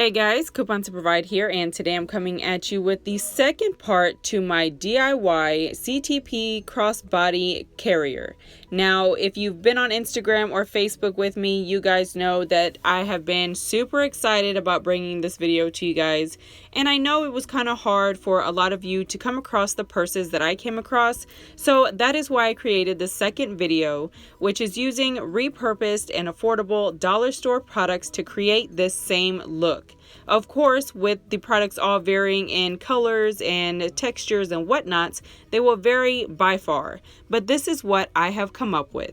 Hey guys, Coupon to Provide here, and today I'm coming at you with the second part to my DIY CTP crossbody carrier. Now, if you've been on Instagram or Facebook with me, you guys know that I have been super excited about bringing this video to you guys, and I know it was kind of hard for a lot of you to come across the purses that I came across, so that is why I created the second video, which is using repurposed and affordable dollar store products to create this same look. Of course, with the products all varying in colors and textures and whatnots, they will vary by far, but this is what I have come up with.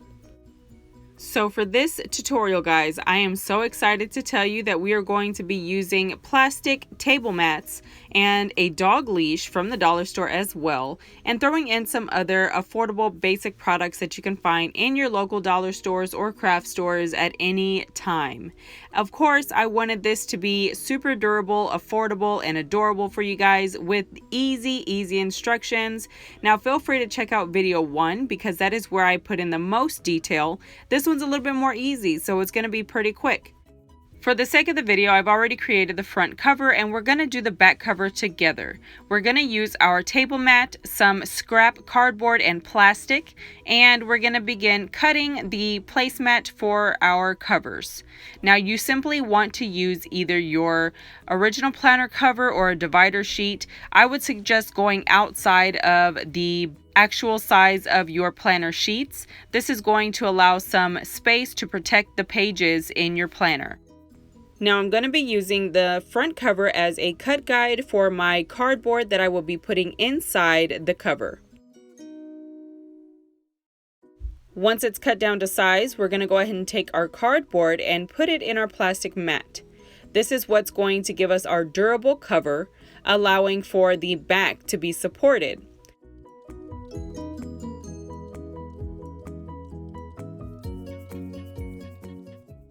So for this tutorial, guys, I am so excited to tell you that we are going to be using plastic table mats and a dog leash from the dollar store as well, and throwing in some other affordable basic products that you can find in your local dollar stores or craft stores at any time. Of course, I wanted this to be super durable, affordable, and adorable for you guys with easy instructions. Now feel free to check out video 1 because that is where I put in the most detail. This one's a little bit more easy, so it's going to be pretty quick. For the sake of the video, I've already created the front cover, and we're going to do the back cover together. We're going to use our table mat, some scrap cardboard and plastic, and we're going to begin cutting the placemat for our covers. Now, you simply want to use either your original planner cover or a divider sheet. I would suggest going outside of the actual size of your planner sheets. This is going to allow some space to protect the pages in your planner. Now I'm going to be using the front cover as a cut guide for my cardboard that I will be putting inside the cover. Once it's cut down to size, we're going to go ahead and take our cardboard and put it in our plastic mat. This is what's going to give us our durable cover, allowing for the back to be supported.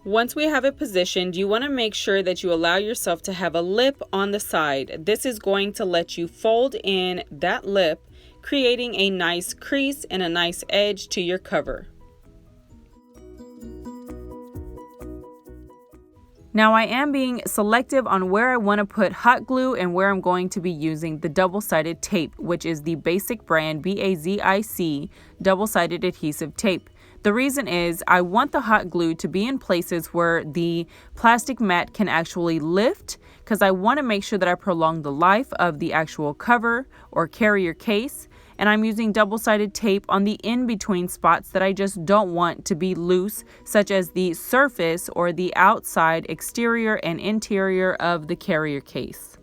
Once we have it positioned, you want to make sure that you allow yourself to have a lip on the side. This is going to let you fold in that lip, creating a nice crease and a nice edge to your cover. Now I am being selective on where I want to put hot glue and where I'm going to be using the double-sided tape, which is the Basic brand BAZIC double-sided adhesive tape. The reason is I want the hot glue to be in places where the plastic mat can actually lift, because I want to make sure that I prolong the life of the actual cover or carrier case. And I'm using double-sided tape on the in-between spots that I just don't want to be loose, such as the surface or the outside exterior and interior of the carrier case.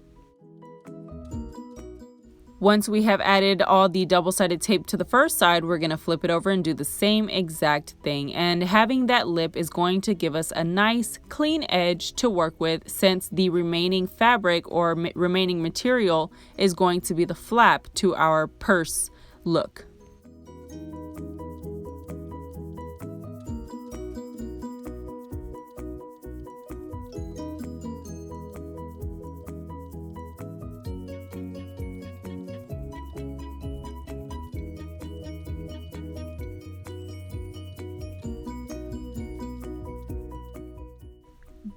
Once we have added all the double-sided tape to the first side, we're going to flip it over and do the same exact thing. And having that lip is going to give us a nice clean edge to work with, since the remaining fabric or remaining material is going to be the flap to our purse look.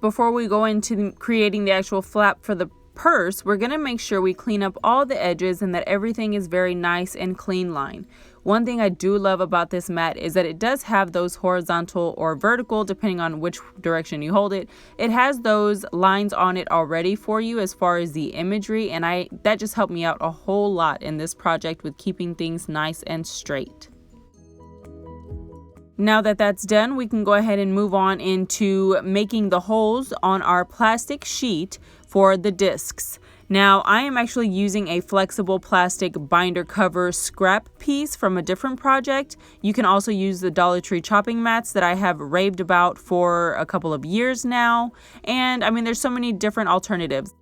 Before we go into creating the actual flap for the purse, we're going to make sure we clean up all the edges and that everything is very nice and clean line. One thing I do love about this mat is that it does have those horizontal or vertical, depending on which direction you hold it. It has those lines on it already for you as far as the imagery, and that just helped me out a whole lot in this project with keeping things nice and straight. Now that that's done, we can go ahead and move on into making the holes on our plastic sheet for the discs. Now I am actually using a flexible plastic binder cover scrap piece from a different project. You can also use the Dollar Tree chopping mats that I have raved about for a couple of years now. And I mean, there's so many different alternatives.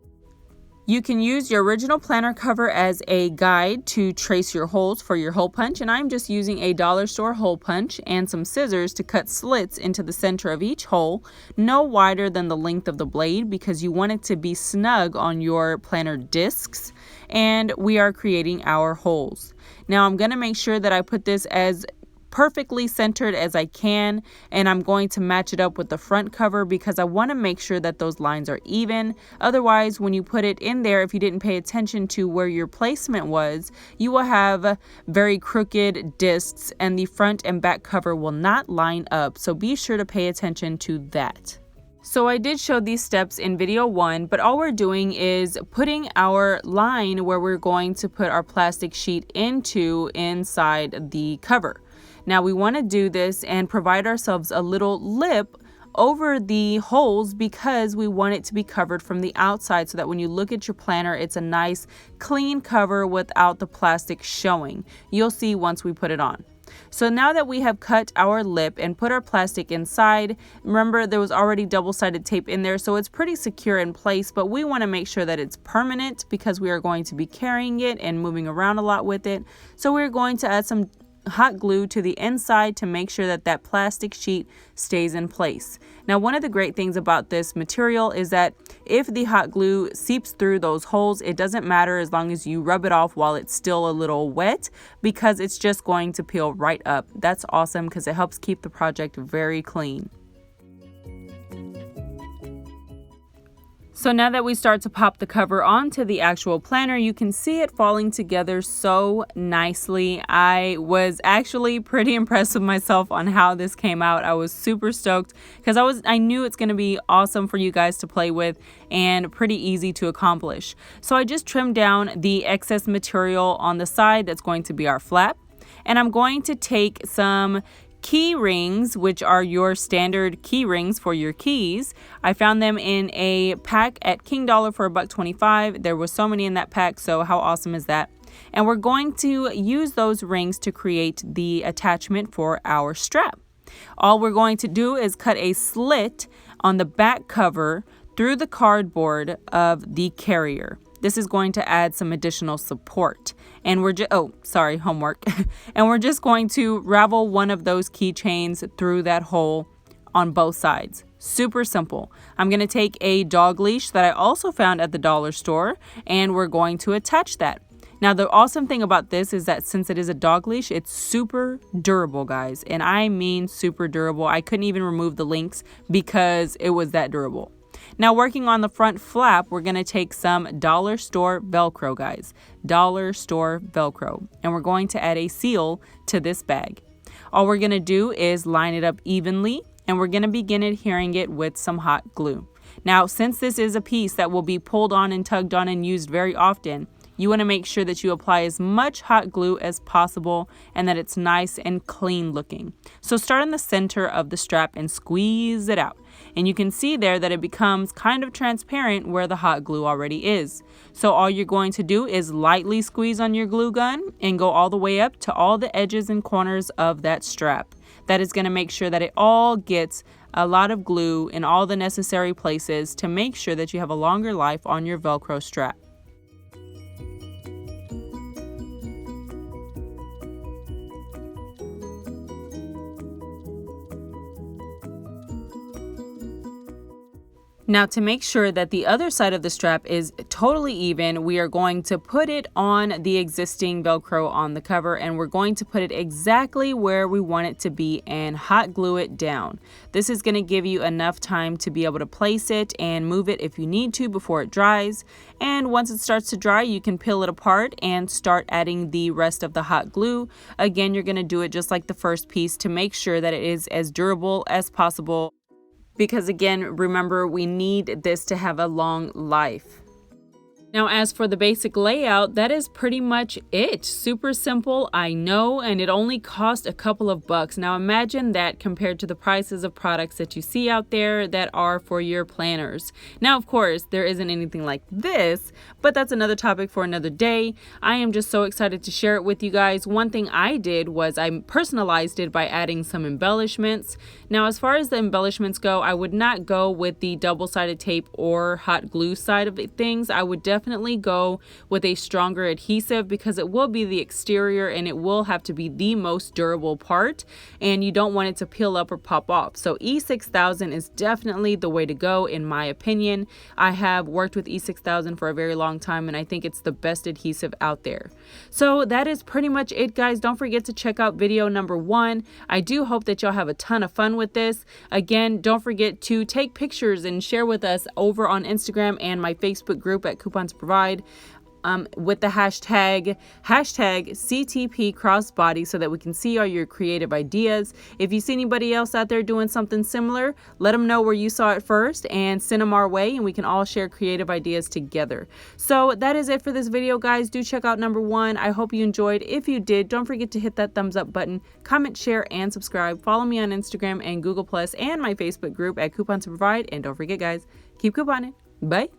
You can use your original planner cover as a guide to trace your holes for your hole punch, and I'm just using a dollar store hole punch and some scissors to cut slits into the center of each hole, no wider than the length of the blade, because you want it to be snug on your planner discs, and we are creating our holes. Now I'm going to make sure that I put this as perfectly centered as I can, and I'm going to match it up with the front cover because I want to make sure that those lines are even. Otherwise, when you put it in there, if you didn't pay attention to where your placement was, you will have very crooked discs and the front and back cover will not line up. So be sure to pay attention to that. So I did show these steps in video 1, but all we're doing is putting our line where we're going to put our plastic sheet into inside the cover. Now we want to do this and provide ourselves a little lip over the holes because we want it to be covered from the outside so that when you look at your planner, it's a nice clean cover without the plastic showing. You'll see once we put it on. So now that we have cut our lip and put our plastic inside, remember there was already double-sided tape in there, so it's pretty secure in place, but we want to make sure that it's permanent because we are going to be carrying it and moving around a lot with it. So we're going to add some hot glue to the inside to make sure that that plastic sheet stays in place. Now, one of the great things about this material is that if the hot glue seeps through those holes, it doesn't matter as long as you rub it off while it's still a little wet because it's just going to peel right up. That's awesome because it helps keep the project very clean. So now that we start to pop the cover onto the actual planner, you can see it falling together so nicely. I was actually pretty impressed with myself on how this came out. I was super stoked because I knew it's going to be awesome for you guys to play with and pretty easy to accomplish. So I just trimmed down the excess material on the side that's going to be our flap, and I'm going to take some key rings, which are your standard key rings for your keys. I found them in a pack at King Dollar for $1.25. There was so many in that pack, so how awesome is that? And we're going to use those rings to create the attachment for our strap. All we're going to do is cut a slit on the back cover through the cardboard of the carrier. This is going to add some additional support. And we're homework. And we're just going to ravel one of those keychains through that hole on both sides. Super simple. I'm going to take a dog leash that I also found at the dollar store, and we're going to attach that. Now, the awesome thing about this is that since it is a dog leash, it's super durable, guys. And I mean super durable. I couldn't even remove the links because it was that durable. Now, working on the front flap, we're going to take some dollar store Velcro, guys. Dollar store Velcro. And we're going to add a seal to this bag. All we're going to do is line it up evenly, and we're going to begin adhering it with some hot glue. Now, since this is a piece that will be pulled on and tugged on and used very often, you want to make sure that you apply as much hot glue as possible and that it's nice and clean looking. So start in the center of the strap and squeeze it out. And you can see there that it becomes kind of transparent where the hot glue already is. So all you're going to do is lightly squeeze on your glue gun and go all the way up to all the edges and corners of that strap. That is going to make sure that it all gets a lot of glue in all the necessary places to make sure that you have a longer life on your Velcro strap. Now, to make sure that the other side of the strap is totally even, we are going to put it on the existing Velcro on the cover, and we're going to put it exactly where we want it to be and hot glue it down. This is going to give you enough time to be able to place it and move it if you need to before it dries. And once it starts to dry, you can peel it apart and start adding the rest of the hot glue. Again, you're going to do it just like the first piece to make sure that it is as durable as possible. Because again, remember, we need this to have a long life. Now, as for the basic layout, that is pretty much it. Super simple, I know, and it only cost a couple of bucks. Now, imagine that compared to the prices of products that you see out there that are for your planners. Now, of course, there isn't anything like this, but that's another topic for another day. I am just so excited to share it with you guys. One thing I did was I personalized it by adding some embellishments. Now, as far as the embellishments go, I would not go with the double-sided tape or hot glue side of things. I would definitely definitely go with a stronger adhesive because it will be the exterior and it will have to be the most durable part, and you don't want it to peel up or pop off. So E6000 is definitely the way to go in my opinion. I have worked with E6000 for a very long time and I think it's the best adhesive out there. So that is pretty much it, guys. Don't forget to check out video number 1. I do hope that y'all have a ton of fun with this. Again, don't forget to take pictures and share with us over on Instagram and my Facebook group at Coupons Provide. With the hashtag CTP crossbody so that we can see all your creative ideas. If you see anybody else out there doing something similar, let them know where you saw it first and send them our way and we can all share creative ideas together. So that is it for this video, guys. Do check out number 1. I hope you enjoyed. If you did, don't forget to hit that thumbs up button, comment, share, and subscribe. Follow me on Instagram and Google Plus and my Facebook group at Coupons Provide. And don't forget, guys, keep couponing. Bye.